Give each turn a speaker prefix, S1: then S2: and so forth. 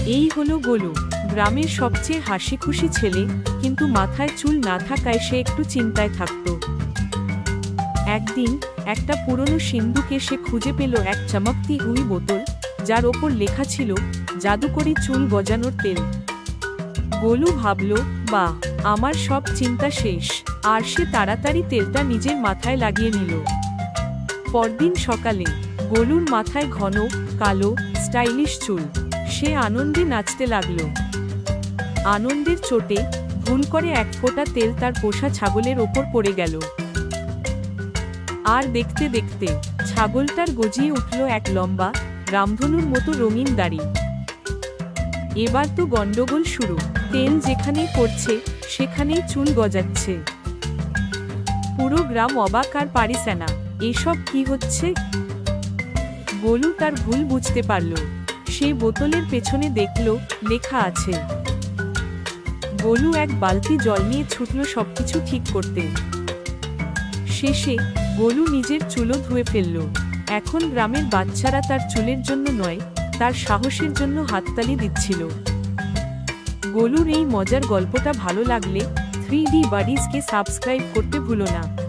S1: এই হলো গোলু, গ্রামের সবচেয়ে হাসিখুশি ছেলে, কিন্তু মাথায় চুল না থাকায় সে একটু চিন্তায় থাকত। একদিন একটা পুরনো সিন্দুকে সে খুঁজে পেল এক চমকতি হুই বোতল, যার ওপর লেখা ছিল জাদুকরি চুল গজানোর তেল। গোলু ভাবল, বাহ, আমার সব চিন্তা শেষ। আর সে তাড়াতাড়ি তেলটা নিজের মাথায় লাগিয়ে নিল। পরদিন সকালে গোলুর মাথায় ঘন কালো স্টাইলিশ চুল। সে আনন্দে নাচতে লাগল। আনন্দের চোটে ভুল করে এক ফোঁটা তেল তার পোষা ছাগলের ওপর পড়ে গেল। আর দেখতে দেখতে ছাগলটার গজিয়ে উঠল এক লম্বা রামধনুর মতো রঙিন দাড়ি। এবার তো গন্ডগোল শুরু। তেল যেখানেই পড়ছে সেখানেই চুল গজাচ্ছে। পুরো গ্রাম অবাক আর পারিছে না, এসব কি হচ্ছে। গোলু তার ভুল বুঝতে পারল। সে বোতলের পেছনে দেখল লেখা আছে। গোলু এক বালতি জল নিয়ে ছুটল সবকিছু ঠিক করতে। শেষে গোলু নিজের চুলও ধুয়ে ফেলল। এখন গ্রামের বাচ্চারা তার চুলের জন্য নয়, তার সাহসের জন্য হাততালি দিচ্ছিল। গোলুর এই মজার গল্পটা ভালো লাগলে 3D বাডিজকে সাবস্ক্রাইব করতে ভুলো না।